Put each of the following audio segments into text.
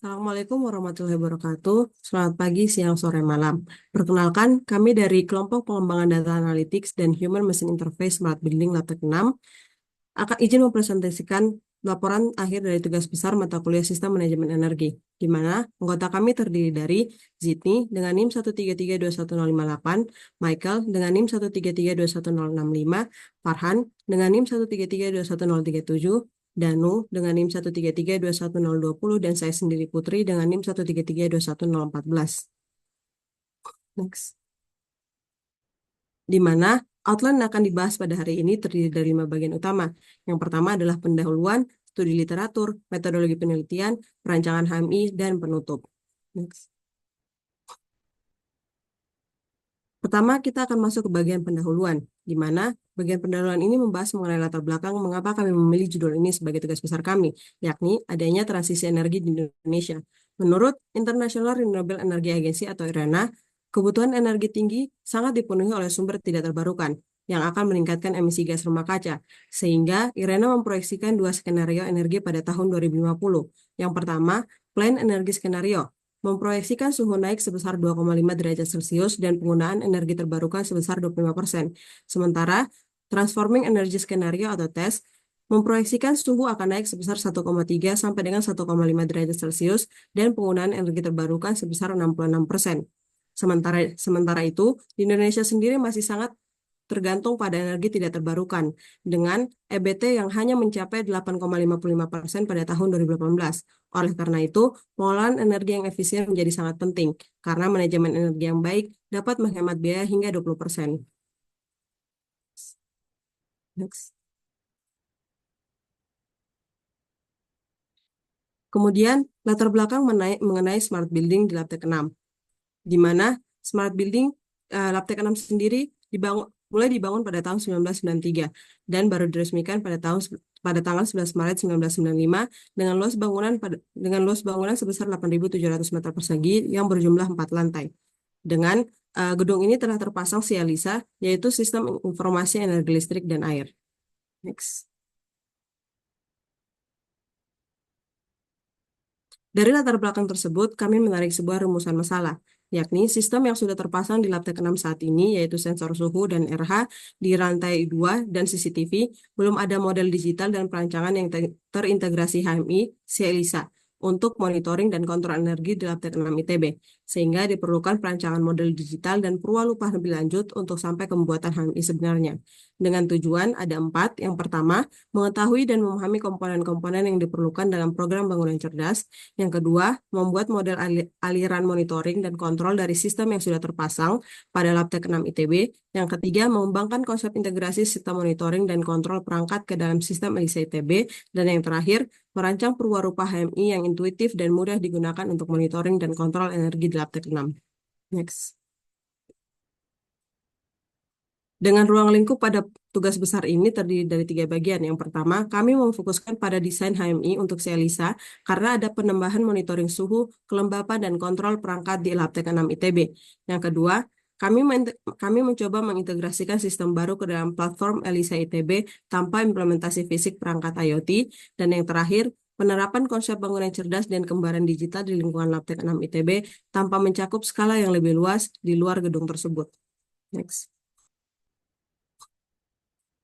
Assalamualaikum warahmatullahi wabarakatuh. Selamat pagi, siang, sore, malam. Perkenalkan, kami dari kelompok pengembangan data analytics dan human machine interface Smart Building Labtek 6 akan izin mempresentasikan laporan akhir dari tugas besar mata kuliah Sistem Manajemen Energi, di mana anggota kami terdiri dari Zidni dengan NIM 1332108, Michael dengan NIM 1332165, Farhan dengan NIM 1332137, Danu dengan NIM 1332120, dan saya sendiri Putri dengan NIM 1332114. Next. Di mana outline yang akan dibahas pada hari ini terdiri dari 5 bagian utama. Yang pertama adalah pendahuluan, studi literatur, metodologi penelitian, perancangan HMI, dan penutup. Next. Pertama, kita akan masuk ke bagian pendahuluan, di mana bagian pendahuluan ini membahas mengenai latar belakang mengapa kami memilih judul ini sebagai tugas besar kami, yakni adanya transisi energi di Indonesia. Menurut International Renewable Energy Agency atau IRENA, kebutuhan energi tinggi sangat dipenuhi oleh sumber tidak terbarukan yang akan meningkatkan emisi gas rumah kaca, sehingga IRENA memproyeksikan dua skenario energi pada tahun 2050. Yang pertama, Plan Energi Skenario, memproyeksikan suhu naik sebesar 2,5 derajat Celcius dan penggunaan energi terbarukan sebesar 25%. Sementara, Transforming Energy Scenario atau TES memproyeksikan suhu akan naik sebesar 1,3 sampai dengan 1,5 derajat Celcius dan penggunaan energi terbarukan sebesar 66%. Sementara itu, di Indonesia sendiri masih sangat tergantung pada energi tidak terbarukan, dengan EBT yang hanya mencapai 8,55% pada tahun 2018. Oleh karena itu, pengolahan energi yang efisien menjadi sangat penting, karena manajemen energi yang baik dapat menghemat biaya hingga 20%. Next. Kemudian, latar belakang mengenai smart building di Labtek 6, di mana smart building Labtek 6 sendiri mulai dibangun pada tahun 1993 dan baru diresmikan pada tanggal 11 Maret 1995 dengan luas bangunan sebesar 8.700 meter persegi yang berjumlah 4 lantai. Dengan gedung ini telah terpasang SIALISA, yaitu Sistem Informasi Energi Listrik dan Air. Next. Dari latar belakang tersebut, kami menarik sebuah rumusan masalah, yakni sistem yang sudah terpasang di Labtek 6 saat ini, yaitu sensor suhu dan RH di rantai 2 dan CCTV, belum ada model digital dan perancangan yang terintegrasi HMI, SIALISA, untuk monitoring dan kontrol energi di Labtek 6 ITB, sehingga diperlukan perancangan model digital dan perlualupan lebih lanjut untuk sampai ke pembuatan HMI sebenarnya. Dengan tujuan ada 4. Yang pertama, mengetahui dan memahami komponen-komponen yang diperlukan dalam program bangunan cerdas. Yang kedua, membuat model aliran monitoring dan kontrol dari sistem yang sudah terpasang pada Labtek 6 ITB. Yang ketiga, mengembangkan konsep integrasi sistem monitoring dan kontrol perangkat ke dalam sistem ELISA ITB. Dan yang terakhir, merancang perwarupa HMI yang intuitif dan mudah digunakan untuk monitoring dan kontrol energi di Labtek 6. Next. Dengan ruang lingkup pada tugas besar ini terdiri dari 3 bagian. Yang pertama, kami memfokuskan pada desain HMI untuk SIALISA karena ada penambahan monitoring suhu, kelembapan, dan kontrol perangkat di Labtek 6 ITB. Yang kedua, kami mencoba mengintegrasikan sistem baru ke dalam platform ELISA ITB tanpa implementasi fisik perangkat IoT. Dan yang terakhir, penerapan konsep bangunan cerdas dan kembaran digital di lingkungan Labtek 6 ITB tanpa mencakup skala yang lebih luas di luar gedung tersebut. Next.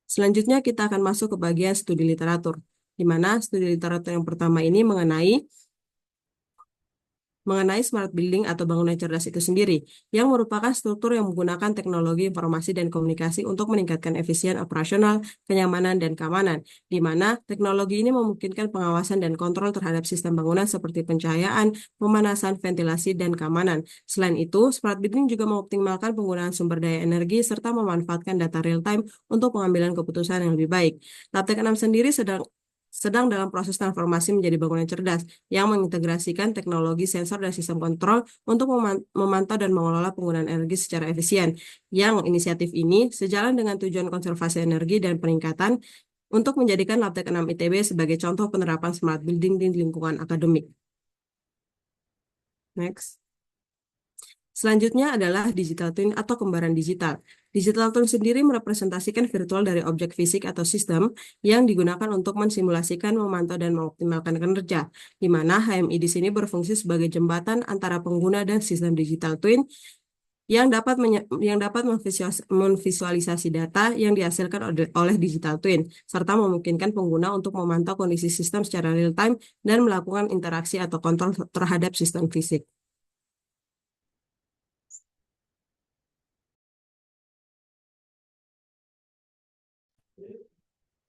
Selanjutnya kita akan masuk ke bagian studi literatur, di mana studi literatur yang pertama ini mengenai smart building atau bangunan cerdas itu sendiri, yang merupakan struktur yang menggunakan teknologi informasi dan komunikasi untuk meningkatkan efisien operasional, kenyamanan, dan keamanan, di mana teknologi ini memungkinkan pengawasan dan kontrol terhadap sistem bangunan seperti pencahayaan, pemanasan, ventilasi, dan keamanan. Selain itu, smart building juga mengoptimalkan penggunaan sumber daya energi serta memanfaatkan data real-time untuk pengambilan keputusan yang lebih baik. Labtek 6 sendiri sedang dalam proses transformasi menjadi bangunan cerdas yang mengintegrasikan teknologi sensor dan sistem kontrol untuk memantau dan mengelola penggunaan energi secara efisien. Yang inisiatif ini sejalan dengan tujuan konservasi energi dan peningkatan untuk menjadikan Labtek 6 ITB sebagai contoh penerapan smart building di lingkungan akademik. Next. Selanjutnya adalah digital twin atau kembaran digital. Digital twin sendiri merepresentasikan virtual dari objek fisik atau sistem yang digunakan untuk mensimulasikan, memantau, dan mengoptimalkan kinerja, di mana HMI di sini berfungsi sebagai jembatan antara pengguna dan sistem digital twin yang dapat memvisualisasi data yang dihasilkan oleh digital twin, serta memungkinkan pengguna untuk memantau kondisi sistem secara real time dan melakukan interaksi atau kontrol terhadap sistem fisik.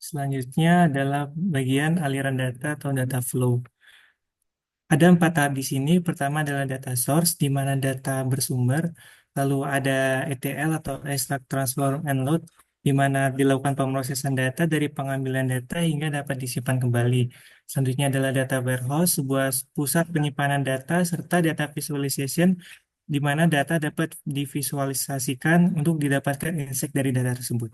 Selanjutnya adalah bagian aliran data atau data flow. Ada 4 tahap di sini. Pertama adalah data source, di mana data bersumber. Lalu ada ETL atau extract, transform, and load, di mana dilakukan pemrosesan data dari pengambilan data hingga dapat disimpan kembali. Selanjutnya adalah data warehouse, sebuah pusat penyimpanan data, serta data visualization, di mana data dapat divisualisasikan untuk didapatkan insight dari data tersebut.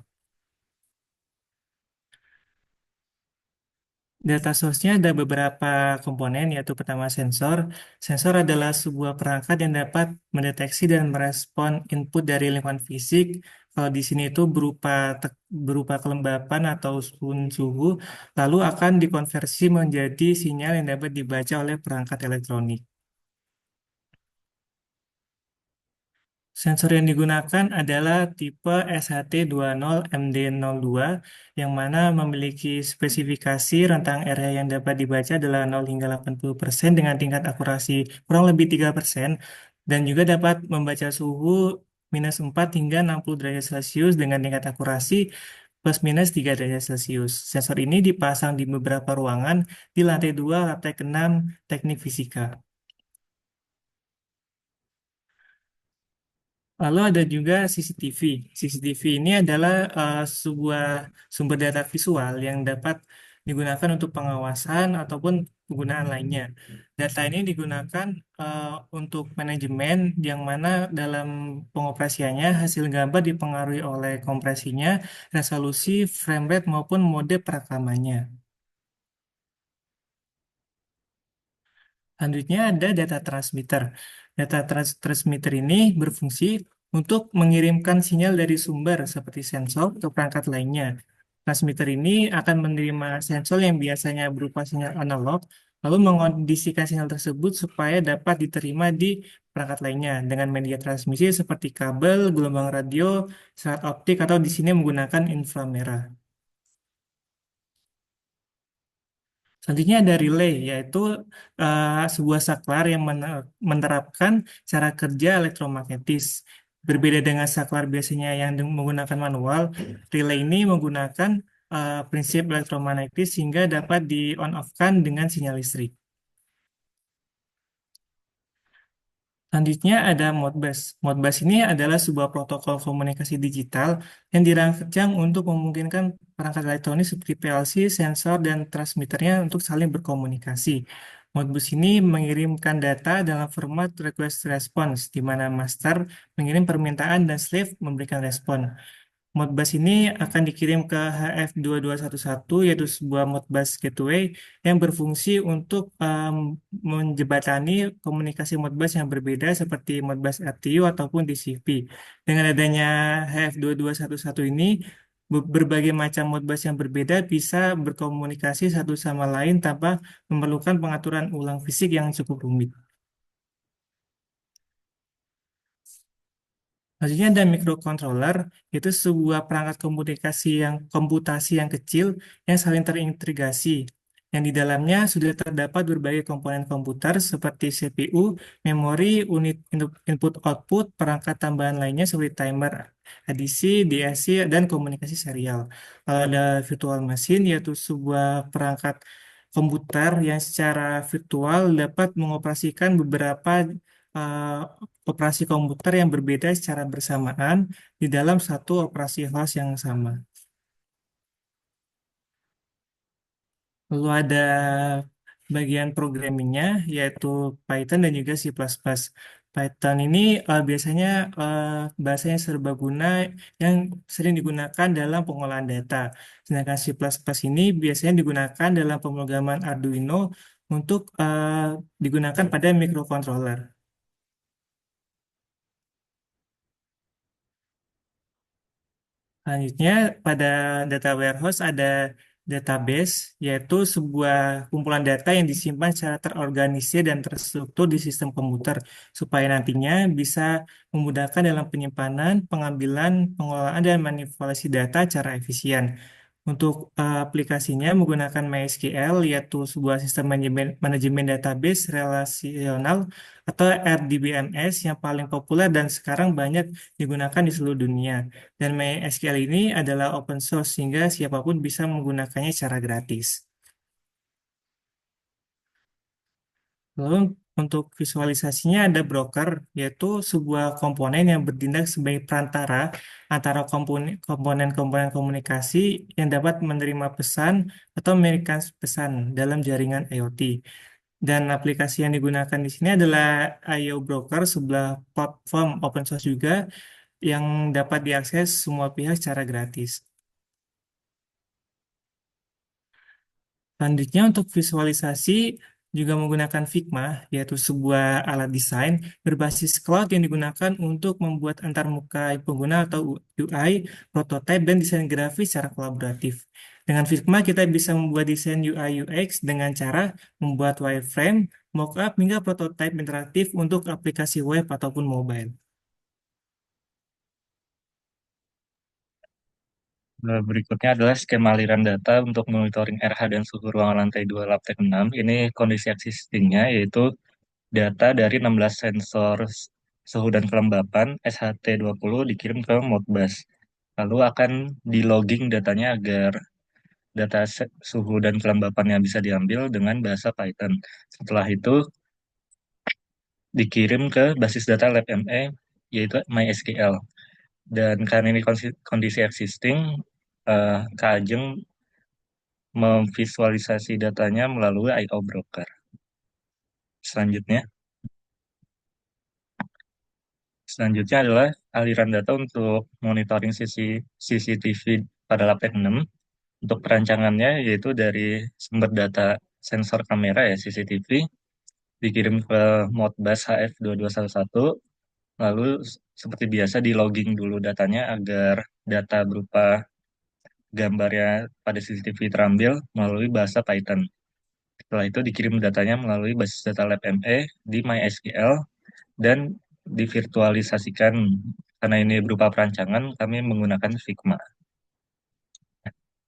Data source-nya ada beberapa komponen, yaitu pertama sensor. Sensor adalah sebuah perangkat yang dapat mendeteksi dan merespon input dari lingkungan fisik. Kalau di sini itu berupa kelembapan atau suhu, lalu akan dikonversi menjadi sinyal yang dapat dibaca oleh perangkat elektronik. Sensor yang digunakan adalah tipe SHT20MD02 yang mana memiliki spesifikasi rentang area yang dapat dibaca adalah 0 hingga 80% dengan tingkat akurasi kurang lebih 3% dan juga dapat membaca suhu -4 hingga 60 derajat Celcius dengan tingkat akurasi +- 3 derajat Celcius. Sensor ini dipasang di beberapa ruangan di lantai 2, lantai ke-6 teknik fisika. Lalu ada juga CCTV. CCTV ini adalah sebuah sumber data visual yang dapat digunakan untuk pengawasan ataupun penggunaan lainnya. Data ini digunakan untuk manajemen yang mana dalam pengoperasiannya hasil gambar dipengaruhi oleh kompresinya, resolusi, frame rate maupun mode perekamannya. Selanjutnya ada data transmitter. Data transmitter ini berfungsi untuk mengirimkan sinyal dari sumber seperti sensor atau perangkat lainnya. Transmitter ini akan menerima sensor yang biasanya berupa sinyal analog, lalu mengondisikan sinyal tersebut supaya dapat diterima di perangkat lainnya dengan media transmisi seperti kabel, gelombang radio, serat optik, atau di sini menggunakan inframerah. Selanjutnya ada relay, yaitu sebuah saklar yang menerapkan cara kerja elektromagnetis. Berbeda dengan saklar biasanya yang menggunakan manual, relay ini menggunakan prinsip elektromagnetis sehingga dapat di-on-off-kan dengan sinyal listrik. Selanjutnya ada Modbus. Modbus ini adalah sebuah protokol komunikasi digital yang dirancang untuk memungkinkan perangkat elektronik seperti PLC, sensor, dan transmitternya untuk saling berkomunikasi. Modbus ini mengirimkan data dalam format request response, di mana master mengirim permintaan dan slave memberikan respon. Modbus ini akan dikirim ke HF2211, yaitu sebuah Modbus gateway yang berfungsi untuk menjembatani komunikasi Modbus yang berbeda seperti Modbus RTU ataupun DCP. Dengan adanya HF2211 ini, berbagai macam Modbus yang berbeda bisa berkomunikasi satu sama lain tanpa memerlukan pengaturan ulang fisik yang cukup rumit. Selanjutnya ada microcontroller, itu sebuah perangkat komputasi yang kecil yang saling terintegrasi. Yang di dalamnya sudah terdapat berbagai komponen komputer seperti CPU, memori, unit input-output, perangkat tambahan lainnya seperti timer, ADC, DAC, dan komunikasi serial. Lalu ada virtual machine, yaitu sebuah perangkat komputer yang secara virtual dapat mengoperasikan beberapa eh, operasi komputer yang berbeda secara bersamaan di dalam satu operasi host yang sama. Lalu ada bagian programmingnya yaitu Python dan juga C++. Python ini biasanya bahasa yang serbaguna yang sering digunakan dalam pengolahan data. Sedangkan C++ ini biasanya digunakan dalam pemrograman Arduino untuk digunakan pada microcontroller. Selanjutnya, pada data warehouse ada database, yaitu sebuah kumpulan data yang disimpan secara terorganisir dan terstruktur di sistem komputer, supaya nantinya bisa memudahkan dalam penyimpanan, pengambilan, pengelolaan, dan manipulasi data secara efisien. Untuk aplikasinya menggunakan MySQL, yaitu sebuah sistem manajemen database relasional atau RDBMS yang paling populer dan sekarang banyak digunakan di seluruh dunia. Dan MySQL ini adalah open source sehingga siapapun bisa menggunakannya secara gratis. Lalu untuk visualisasinya ada broker, yaitu sebuah komponen yang bertindak sebagai perantara antara komponen-komponen komunikasi yang dapat menerima pesan atau memberikan pesan dalam jaringan IoT. Dan aplikasi yang digunakan di sini adalah IO Broker, sebuah platform open source juga yang dapat diakses semua pihak secara gratis. Selanjutnya untuk visualisasi juga menggunakan Figma, yaitu sebuah alat desain berbasis cloud yang digunakan untuk membuat antarmuka pengguna atau UI, prototipe, dan desain grafis secara kolaboratif. Dengan Figma kita bisa membuat desain UI UX dengan cara membuat wireframe, mockup, hingga prototipe interaktif untuk aplikasi web ataupun mobile. Berikutnya adalah skema aliran data untuk monitoring RH dan suhu ruangan lantai 2 lab Tek 6. Ini kondisi existingnya yaitu data dari 16 sensor suhu dan kelembapan SHT-20 dikirim ke Modbus. Lalu akan di logging datanya agar data suhu dan kelembapannya bisa diambil dengan bahasa Python. Setelah itu dikirim ke basis data LabME yaitu MySQL. Dan karena ini kondisi existing, Kak Ajeng memvisualisasi datanya melalui I/O Broker. Selanjutnya, selanjutnya adalah aliran data untuk monitoring CCTV pada Laptop 6. Untuk perancangannya yaitu dari sumber data sensor kamera ya CCTV dikirim ke Modbus HF2211, lalu seperti biasa di logging dulu datanya agar data berupa gambarnya pada CCTV terambil melalui bahasa Python. Setelah itu dikirim datanya melalui basis data LabME di MySQL dan divirtualisasikan. Karena ini berupa perancangan, kami menggunakan Figma.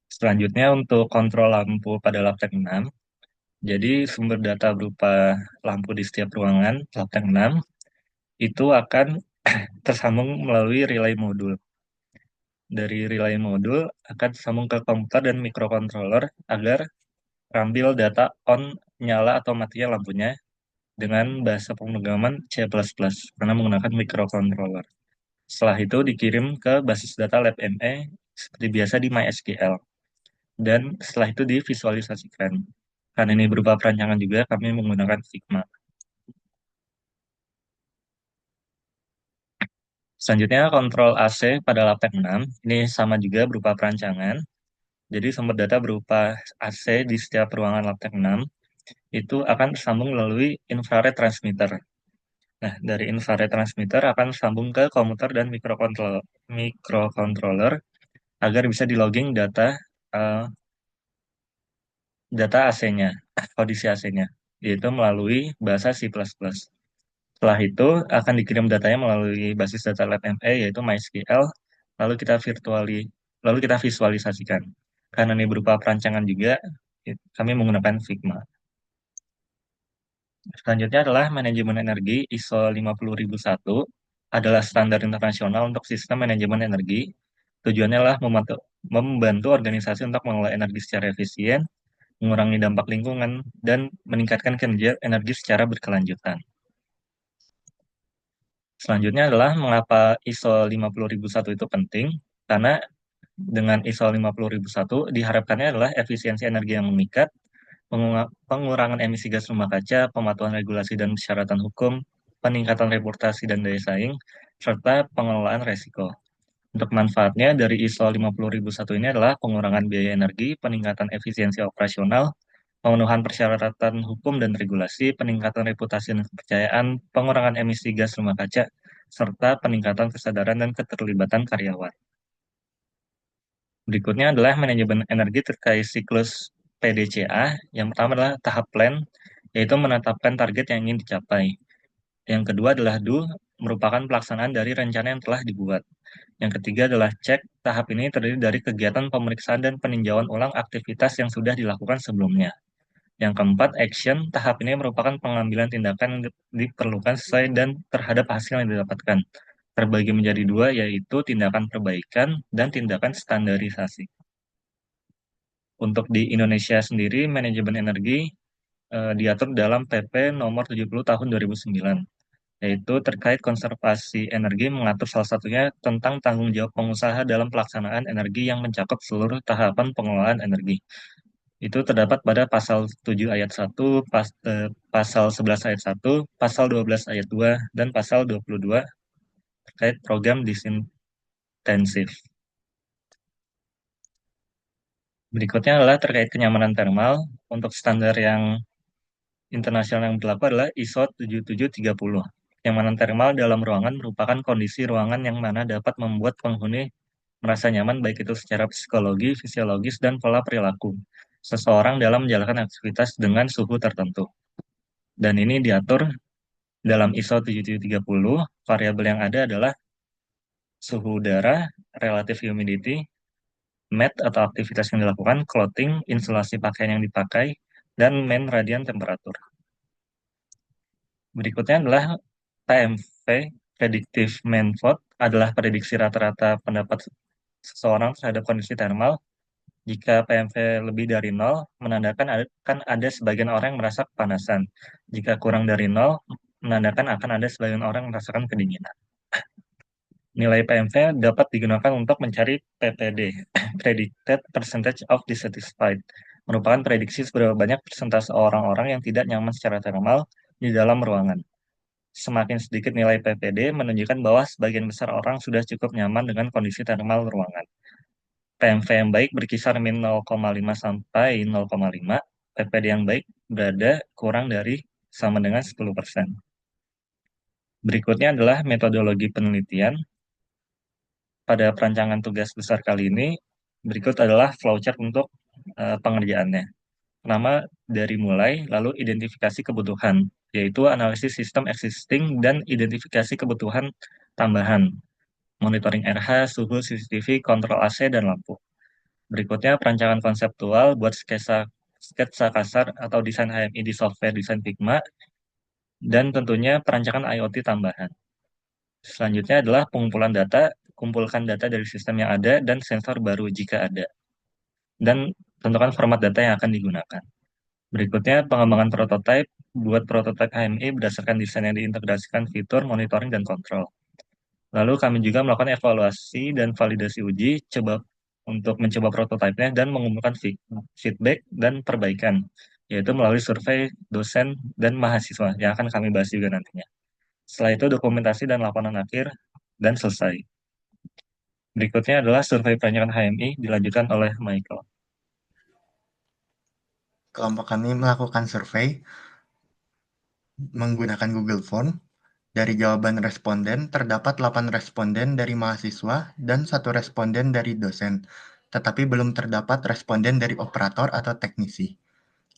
Selanjutnya untuk kontrol lampu pada Labtech 6. Jadi sumber data berupa lampu di setiap ruangan Labtech 6 itu akan tersambung melalui relay modul. Dari relay modul akan tersambung ke komputer dan microcontroller agar ambil data on nyala atau matinya lampunya dengan bahasa pemrograman C++ karena menggunakan microcontroller. Setelah itu dikirim ke basis data LabME seperti biasa di MySQL. Dan setelah itu divisualisasikan. Karena ini berupa perancangan juga, kami menggunakan Figma. Selanjutnya kontrol AC pada Labtech 6. Ini sama juga berupa perancangan. Jadi sumber data berupa AC di setiap ruangan Labtech 6 itu akan tersambung melalui infrared transmitter. Nah, dari infrared transmitter akan sambung ke komputer dan microcontroller agar bisa di logging data AC-nya, kondisi AC-nya, yaitu melalui bahasa C++. Setelah itu akan dikirim datanya melalui basis data LabME yaitu MySQL, lalu lalu kita visualisasikan. Karena ini berupa perancangan juga, kami menggunakan Figma. Selanjutnya adalah manajemen energi ISO 50001 adalah standar internasional untuk sistem manajemen energi. Tujuannya adalah membantu organisasi untuk mengelola energi secara efisien, mengurangi dampak lingkungan, dan meningkatkan kinerja energi secara berkelanjutan. Selanjutnya adalah mengapa ISO 50001 itu penting, karena dengan ISO 50001 diharapkannya adalah efisiensi energi yang meningkat, pengurangan emisi gas rumah kaca, pematuhan regulasi dan persyaratan hukum, peningkatan reputasi dan daya saing, serta pengelolaan resiko. Untuk manfaatnya dari ISO 50001 ini adalah pengurangan biaya energi, peningkatan efisiensi operasional, pemenuhan persyaratan hukum dan regulasi, peningkatan reputasi dan kepercayaan, pengurangan emisi gas rumah kaca, serta peningkatan kesadaran dan keterlibatan karyawan. Berikutnya adalah manajemen energi terkait siklus PDCA. Yang pertama adalah tahap plan, yaitu menetapkan target yang ingin dicapai. Yang kedua adalah do, merupakan pelaksanaan dari rencana yang telah dibuat. Yang ketiga adalah cek. Tahap ini terdiri dari kegiatan pemeriksaan dan peninjauan ulang aktivitas yang sudah dilakukan sebelumnya. Yang keempat, action. Tahap ini merupakan pengambilan tindakan yang diperlukan sesuai dan terhadap hasil yang didapatkan. Terbagi menjadi dua, yaitu tindakan perbaikan dan tindakan standarisasi. Untuk di Indonesia sendiri, manajemen energi diatur dalam PP nomor 70 tahun 2009, yaitu terkait konservasi energi, mengatur salah satunya tentang tanggung jawab pengusaha dalam pelaksanaan energi yang mencakup seluruh tahapan pengelolaan energi. Itu terdapat pada pasal 7 ayat 1, pasal 11 ayat 1, pasal 12 ayat 2, dan pasal 22 terkait program disintensif. Berikutnya adalah terkait kenyamanan thermal. Untuk standar yang internasional yang berlaku adalah ISO 7730. Kenyamanan thermal dalam ruangan merupakan kondisi ruangan yang mana dapat membuat penghuni merasa nyaman baik itu secara psikologi, fisiologis, dan pola perilaku seseorang dalam menjalankan aktivitas dengan suhu tertentu. Dan ini diatur dalam ISO 7730. Variabel yang ada adalah suhu udara, relative humidity, MET atau aktivitas yang dilakukan, clothing, insulasi pakaian yang dipakai, dan main radian temperatur. Berikutnya adalah PMV, Predictive Main Vote, adalah prediksi rata-rata pendapat seseorang terhadap kondisi thermal. Jika PMV lebih dari 0, menandakan akan ada sebagian orang yang merasa kepanasan. Jika kurang dari 0, menandakan akan ada sebagian orang yang merasakan kedinginan. Nilai PMV dapat digunakan untuk mencari PPD, Predicted Percentage of Dissatisfied, merupakan prediksi seberapa banyak persentase orang-orang yang tidak nyaman secara thermal di dalam ruangan. Semakin sedikit nilai PPD menunjukkan bahwa sebagian besar orang sudah cukup nyaman dengan kondisi thermal ruangan. PMV yang baik berkisar min 0,5 sampai 0,5. PPD yang baik berada kurang dari sama dengan 10%. Berikutnya adalah metodologi penelitian. Pada perancangan tugas besar kali ini, berikut adalah flowchart untuk pengerjaannya. Pertama, dari mulai, lalu identifikasi kebutuhan, yaitu analisis sistem existing dan identifikasi kebutuhan tambahan, monitoring RH, suhu, CCTV, kontrol AC, dan lampu. Berikutnya, perancangan konseptual buat sketsa kasar atau desain HMI di software desain Figma, dan tentunya perancangan IoT tambahan. Selanjutnya adalah pengumpulan data, kumpulkan data dari sistem yang ada dan sensor baru jika ada. Dan tentukan format data yang akan digunakan. Berikutnya, pengembangan prototipe, buat prototipe HMI berdasarkan desain yang diintegrasikan fitur, monitoring, dan kontrol. Lalu kami juga melakukan evaluasi dan validasi uji, untuk mencoba prototipenya dan mengumpulkan feedback dan perbaikan, yaitu melalui survei dosen dan mahasiswa, yang akan kami bahas juga nantinya. Setelah itu, dokumentasi dan laporan akhir, dan selesai. Berikutnya adalah survei perancangan HMI, dilanjutkan oleh Michael. Kelompok kami melakukan survei menggunakan Google Form. Dari jawaban responden, terdapat 8 responden dari mahasiswa dan 1 responden dari dosen, tetapi belum terdapat responden dari operator atau teknisi.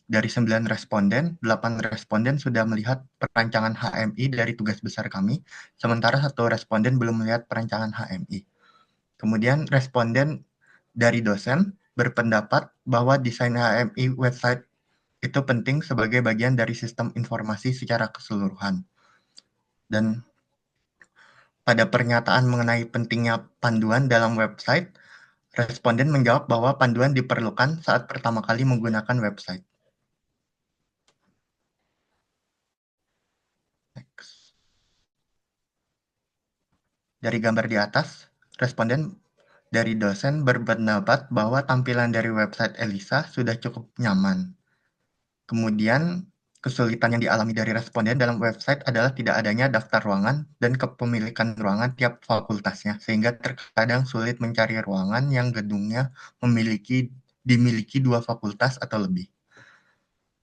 Dari 9 responden, 8 responden sudah melihat perancangan HMI dari tugas besar kami, sementara 1 responden belum melihat perancangan HMI. Kemudian responden dari dosen berpendapat bahwa desain HMI website itu penting sebagai bagian dari sistem informasi secara keseluruhan. Dan pada pernyataan mengenai pentingnya panduan dalam website, responden menjawab bahwa panduan diperlukan saat pertama kali menggunakan website. Next. Dari gambar di atas, responden dari dosen berpendapat bahwa tampilan dari website Elisa sudah cukup nyaman. Kemudian, kesulitan yang dialami dari responden dalam website adalah tidak adanya daftar ruangan dan kepemilikan ruangan tiap fakultasnya, sehingga terkadang sulit mencari ruangan yang gedungnya dimiliki 2 fakultas atau lebih.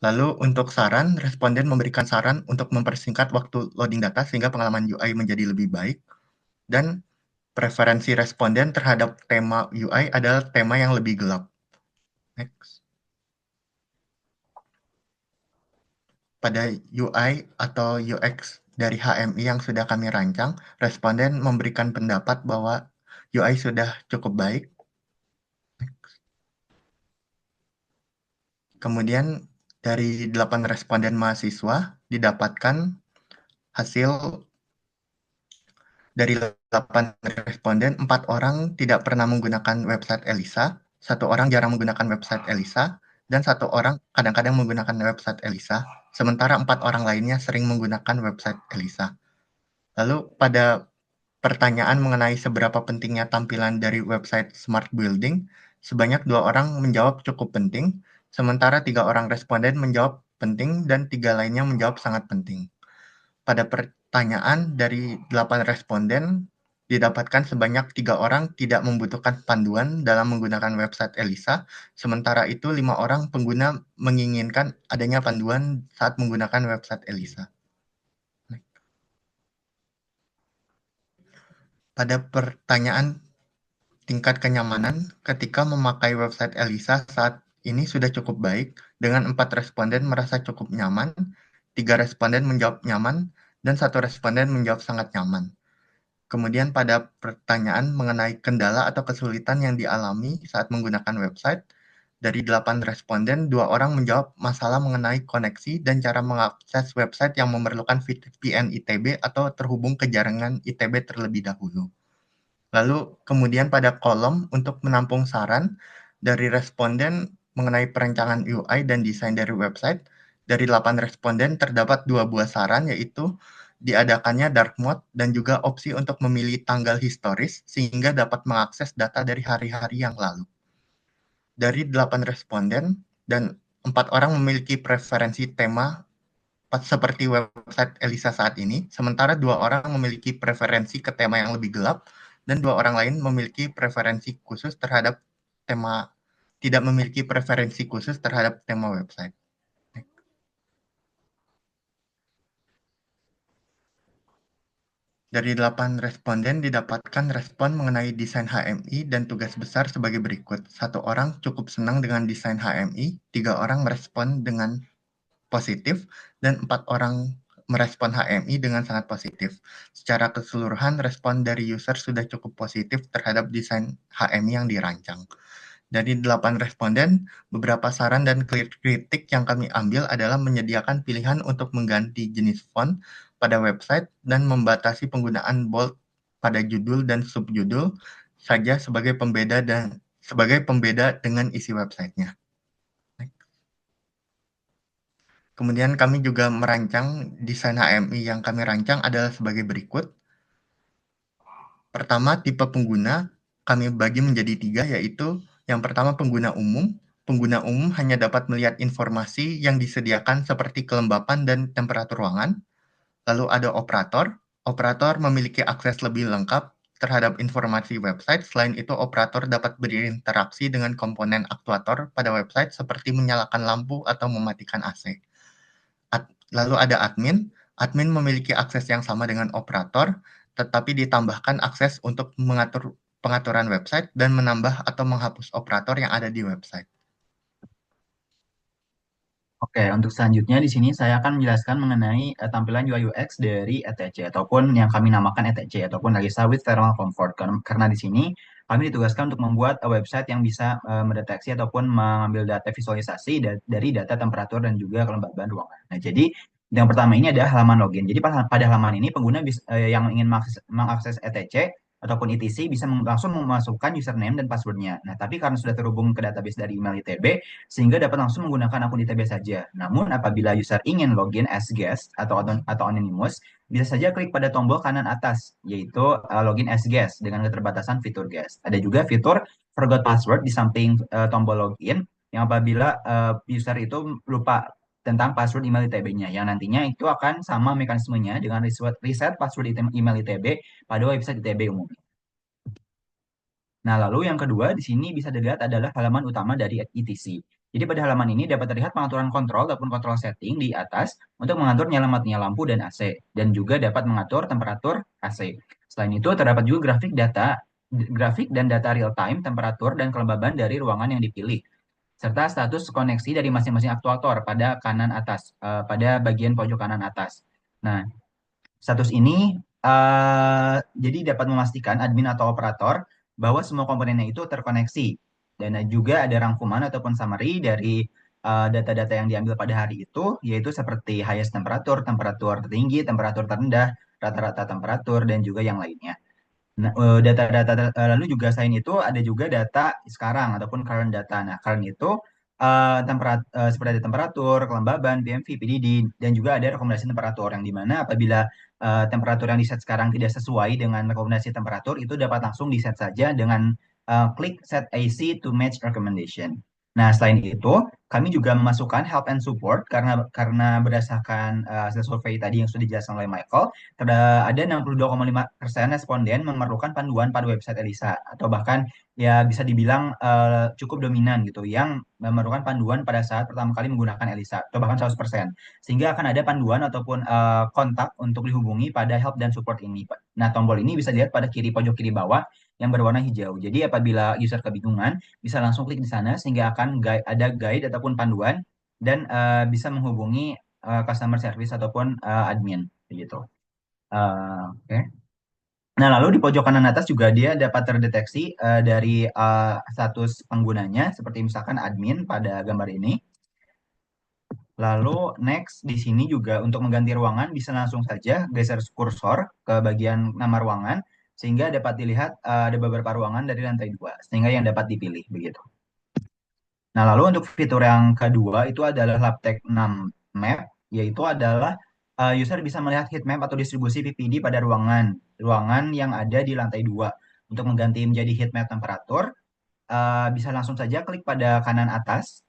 Lalu untuk saran, responden memberikan saran untuk mempersingkat waktu loading data sehingga pengalaman UI menjadi lebih baik. Dan Preferensi responden terhadap tema UI adalah tema yang lebih gelap. Next. Pada UI atau UX dari HMI yang sudah kami rancang, responden memberikan pendapat bahwa UI sudah cukup baik. Kemudian dari 8 responden mahasiswa didapatkan hasil dari 8 responden, 4 orang tidak pernah menggunakan website Elisa, 1 orang jarang menggunakan website Elisa, dan 1 orang kadang-kadang menggunakan website Elisa, sementara 4 orang lainnya sering menggunakan website Elisa. Lalu pada pertanyaan mengenai seberapa pentingnya tampilan dari website Smart Building, sebanyak 2 orang menjawab cukup penting, sementara 3 orang responden menjawab penting dan 3 lainnya menjawab sangat penting. Pada pertanyaan dari 8 responden, didapatkan sebanyak 3 orang tidak membutuhkan panduan dalam menggunakan website Elisa, sementara itu 5 orang pengguna menginginkan adanya panduan saat menggunakan website Elisa. Pada pertanyaan tingkat kenyamanan ketika memakai website Elisa saat ini sudah cukup baik, dengan 4 responden merasa cukup nyaman, 3 responden menjawab nyaman, dan 1 responden menjawab sangat nyaman. Kemudian pada pertanyaan mengenai kendala atau kesulitan yang dialami saat menggunakan website, dari 8 responden, 2 orang menjawab masalah mengenai koneksi dan cara mengakses website yang memerlukan VPN ITB atau terhubung ke jaringan ITB terlebih dahulu. Lalu kemudian pada kolom untuk menampung saran dari responden mengenai perencanaan UI dan desain dari website, dari 8 responden terdapat 2 buah saran, yaitu diadakannya dark mode dan juga opsi untuk memilih tanggal historis sehingga dapat mengakses data dari hari-hari yang lalu. Dari 8 responden dan 4 orang memiliki preferensi tema seperti website Elisa saat ini, sementara 2 orang memiliki preferensi ke tema yang lebih gelap, dan 2 orang lain memiliki preferensi khusus terhadap tema, tidak memiliki preferensi khusus terhadap tema website. Dari 8 responden didapatkan respon mengenai desain HMI dan tugas besar sebagai berikut. 1 orang cukup senang dengan desain HMI, 3 orang merespon dengan positif, dan 4 orang merespon HMI dengan sangat positif. Secara keseluruhan, respon dari user sudah cukup positif terhadap desain HMI yang dirancang. Dari 8 responden, beberapa saran dan kritik yang kami ambil adalah menyediakan pilihan untuk mengganti jenis font pada website dan membatasi penggunaan bold pada judul dan subjudul saja sebagai pembeda dengan isi websitenya. Kemudian kami juga merancang desain HMI yang kami rancang adalah sebagai berikut. Pertama, tipe pengguna kami bagi menjadi 3, yaitu yang pertama pengguna umum. Pengguna umum hanya dapat melihat informasi yang disediakan seperti kelembapan dan temperatur ruangan. Lalu ada operator. Operator memiliki akses lebih lengkap terhadap informasi website. Selain itu, operator dapat berinteraksi dengan komponen aktuator pada website seperti menyalakan lampu atau mematikan AC. Lalu ada admin. Admin memiliki akses yang sama dengan operator, tetapi ditambahkan akses untuk mengatur pengaturan website dan menambah atau menghapus operator yang ada di website. Oke, untuk selanjutnya di sini saya akan menjelaskan mengenai tampilan UI UX dari ETC ataupun yang kami namakan ETC ataupun Elisa with Thermal Comfort. Karena di sini kami ditugaskan untuk membuat website yang bisa mendeteksi ataupun mengambil data visualisasi dari data temperatur dan juga kelembaban ruangan. Nah, jadi yang pertama ini ada halaman login. Jadi pada halaman ini pengguna yang ingin mengakses ETC ataupun ETC bisa langsung memasukkan username dan passwordnya. Nah, tapi karena sudah terhubung ke database dari email ITB, sehingga dapat langsung menggunakan akun ITB saja. Namun, apabila user ingin login as guest atau anonymous, bisa saja klik pada tombol kanan atas, yaitu login as guest dengan keterbatasan fitur guest. Ada juga fitur forgot password di samping tombol login, yang apabila user itu lupa tentang password email ITB-nya, yang nantinya itu akan sama mekanismenya dengan reset password email ITB pada website ITB umum. Nah, lalu yang kedua di sini bisa dilihat adalah halaman utama dari ETC. Jadi pada halaman ini dapat terlihat pengaturan kontrol ataupun kontrol setting di atas untuk mengatur nyala matinya lampu dan AC, dan juga dapat mengatur temperatur AC. Selain itu, terdapat juga grafik dan data real-time, temperatur, dan kelembaban dari ruangan yang dipilih, serta status koneksi dari masing-masing aktuator pada kanan atas, pada bagian pojok kanan atas. Nah, status ini jadi dapat memastikan admin atau operator bahwa semua komponennya itu terkoneksi. Dan juga ada rangkuman ataupun summary dari data-data yang diambil pada hari itu, yaitu seperti highest temperatur, temperatur tertinggi, temperatur terendah, rata-rata temperatur, dan juga yang lainnya. Nah, data-data lalu juga selain itu ada juga data sekarang ataupun current data. Nah, current itu seperti ada temperatur, kelembaban, BMV, PDD, dan juga ada rekomendasi temperatur yang dimana apabila temperatur yang di-set sekarang tidak sesuai dengan rekomendasi temperatur, itu dapat langsung di-set saja dengan klik set AC to match recommendation. Nah, selain itu, kami juga memasukkan help and support karena berdasarkan hasil survei tadi yang sudah dijelaskan oleh Michael, ada 62,5% responden memerlukan panduan pada website Elisa atau bahkan ya bisa dibilang cukup dominan gitu yang memerlukan panduan pada saat pertama kali menggunakan Elisa atau bahkan 100%. Sehingga akan ada panduan ataupun kontak untuk dihubungi pada help dan support ini. Nah, tombol ini bisa dilihat pada pojok kiri bawah yang berwarna hijau. Jadi apabila user kebingungan bisa langsung klik di sana sehingga akan ada guide ataupun panduan dan bisa menghubungi customer service ataupun admin begitu. Oke. Nah, lalu di pojok kanan atas juga dia dapat terdeteksi dari status penggunanya, seperti misalkan admin pada gambar ini. Lalu next di sini juga untuk mengganti ruangan bisa langsung saja geser kursor ke bagian nama ruangan sehingga dapat dilihat ada beberapa ruangan dari lantai 2 sehingga yang dapat dipilih begitu. Nah, lalu untuk fitur yang kedua itu adalah LabTech 6 Map, yaitu adalah user bisa melihat heat map atau distribusi PPD pada ruangan yang ada di lantai 2. Untuk mengganti menjadi heat map temperatur, bisa langsung saja klik pada kanan atas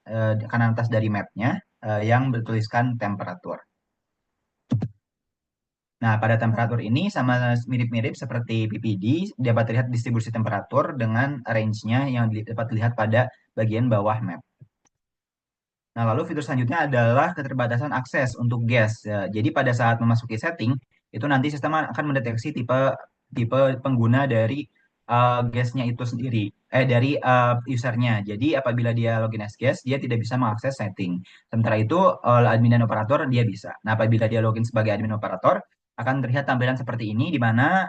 dari mapnya yang bertuliskan temperatur. Nah, pada temperatur ini sama mirip-mirip seperti PPD, dapat terlihat distribusi temperatur dengan range-nya yang dapat dilihat pada bagian bawah map. Nah, lalu fitur selanjutnya adalah keterbatasan akses untuk guest. Ya, jadi pada saat memasuki setting, itu nanti sistem akan mendeteksi tipe pengguna dari guest-nya itu sendiri, dari usernya. Jadi apabila dia login as guest, dia tidak bisa mengakses setting. Sementara itu, admin dan operator dia bisa. Nah, apabila dia login sebagai admin operator, akan terlihat tampilan seperti ini, di mana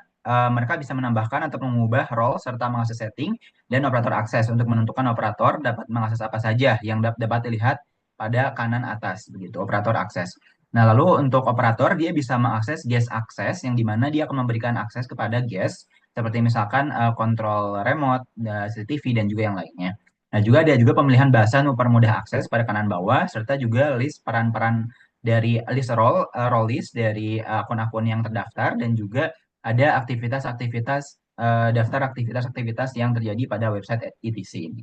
mereka bisa menambahkan atau mengubah role serta mengakses setting dan operator akses untuk menentukan operator dapat mengakses apa saja yang dapat dilihat pada kanan atas begitu operator akses. Nah, lalu untuk operator dia bisa mengakses guest access yang dimana dia akan memberikan akses kepada guest seperti misalkan kontrol remote, CCTV dan juga yang lainnya. Nah, juga ada juga pemilihan bahasa untuk permudah akses pada kanan bawah serta juga list peran-peran dari role list dari akun-akun yang terdaftar dan juga ada aktivitas-aktivitas daftar aktivitas-aktivitas yang terjadi pada website ETC ini.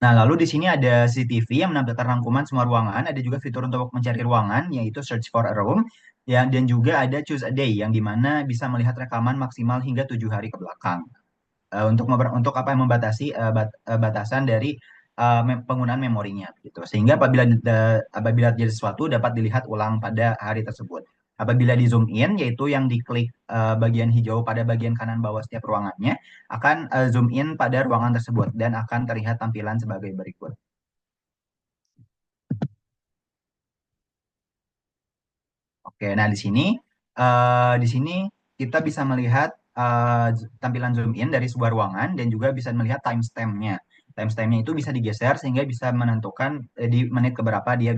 Nah, lalu di sini ada CCTV yang menampilkan rangkuman semua ruangan. Ada juga fitur untuk mencari ruangan, yaitu search for a room. Ya, dan juga ada choose a day, yang dimana bisa melihat rekaman maksimal hingga 7 hari ke belakang. Untuk apa yang membatasi batasan dari penggunaan memorinya, gitu. Sehingga apabila terjadi sesuatu dapat dilihat ulang pada hari tersebut. Apabila di zoom in, yaitu yang diklik bagian hijau pada bagian kanan bawah setiap ruangannya, akan zoom in pada ruangan tersebut dan akan terlihat tampilan sebagai berikut. Oke, nah di sini kita bisa melihat tampilan zoom in dari sebuah ruangan dan juga bisa melihat timestamp-nya. Timestamp-nya itu bisa digeser sehingga bisa menentukan di menit keberapa dia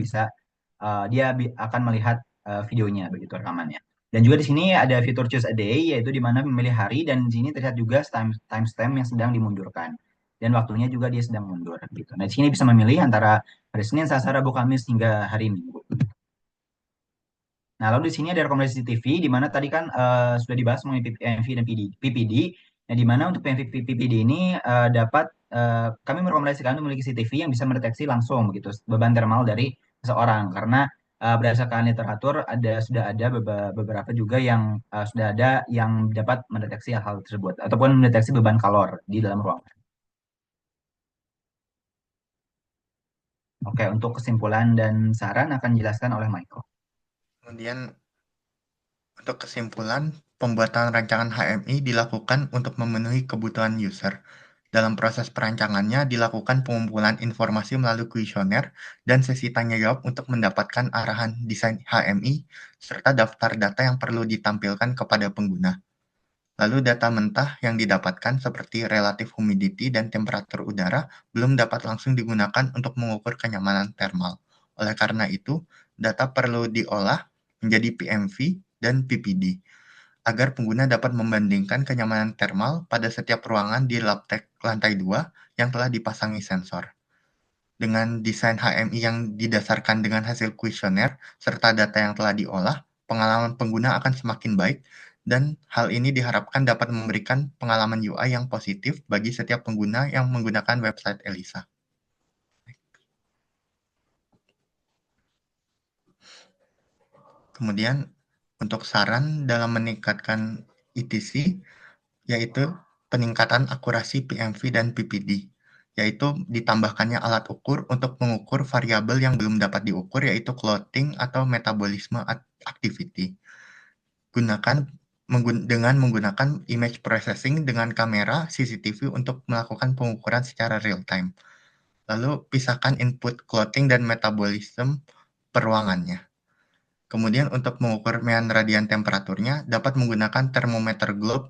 akan melihat videonya begitu rekamannya. Dan juga di sini ada fitur choose a day yaitu di mana memilih hari dan di sini terlihat juga timestamp yang sedang dimundurkan. Dan waktunya juga dia sedang mundur gitu. Nah, di sini bisa memilih antara hari Senin, Selasa, Rabu, Kamis hingga hari Minggu. Nah, lalu di sini ada rekomendasi TV, di mana tadi kan sudah dibahas mengenai PMV dan PPD. Nah, di mana untuk PMV PPD ini kami merekomendasikan untuk memiliki CCTV yang bisa mendeteksi langsung begitu beban thermal dari seseorang. Karena berdasarkan literatur sudah ada beberapa juga yang sudah ada yang dapat mendeteksi hal tersebut ataupun mendeteksi beban kalor di dalam ruangan. Oke, untuk kesimpulan dan saran akan dijelaskan oleh Michael. Kemudian untuk kesimpulan, pembuatan rancangan HMI dilakukan untuk memenuhi kebutuhan user. Dalam proses perancangannya dilakukan pengumpulan informasi melalui kuesioner dan sesi tanya jawab untuk mendapatkan arahan desain HMI serta daftar data yang perlu ditampilkan kepada pengguna. Lalu data mentah yang didapatkan seperti relative humidity dan temperatur udara belum dapat langsung digunakan untuk mengukur kenyamanan thermal. Oleh karena itu, data perlu diolah menjadi PMV dan PPD agar pengguna dapat membandingkan kenyamanan thermal pada setiap ruangan di LabTech lantai 2 yang telah dipasangi sensor. Dengan desain HMI yang didasarkan dengan hasil kuesioner serta data yang telah diolah, pengalaman pengguna akan semakin baik dan hal ini diharapkan dapat memberikan pengalaman UI yang positif bagi setiap pengguna yang menggunakan website ELISA. Kemudian untuk saran dalam meningkatkan ETC, yaitu peningkatan akurasi PMV dan PPD, yaitu ditambahkannya alat ukur untuk mengukur variabel yang belum dapat diukur, yaitu clothing atau metabolisme activity. Dengan menggunakan image processing dengan kamera CCTV untuk melakukan pengukuran secara real time. Lalu pisahkan input clothing dan metabolisme per ruangannya. Kemudian untuk mengukur mean radian temperaturnya dapat menggunakan thermometer globe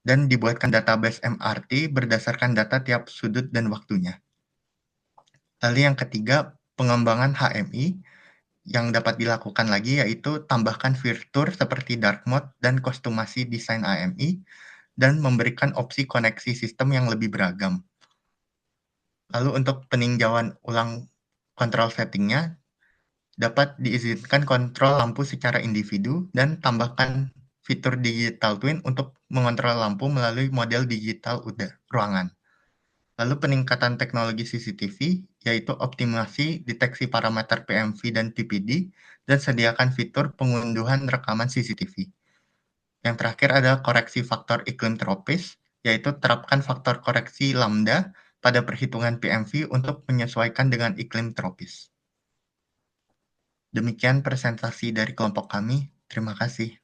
dan dibuatkan database MRT berdasarkan data tiap sudut dan waktunya. Lalu yang ketiga, pengembangan HMI yang dapat dilakukan lagi yaitu tambahkan fitur seperti dark mode dan kostumasi desain HMI dan memberikan opsi koneksi sistem yang lebih beragam. Lalu untuk peninjauan ulang kontrol settingnya, dapat diizinkan kontrol lampu secara individu dan tambahkan fitur digital twin untuk mengontrol lampu melalui model digital ruangan. Lalu peningkatan teknologi CCTV, yaitu optimasi deteksi parameter PMV dan PPD, dan sediakan fitur pengunduhan rekaman CCTV. Yang terakhir adalah koreksi faktor iklim tropis, yaitu terapkan faktor koreksi lambda pada perhitungan PMV untuk menyesuaikan dengan iklim tropis. Demikian presentasi dari kelompok kami. Terima kasih.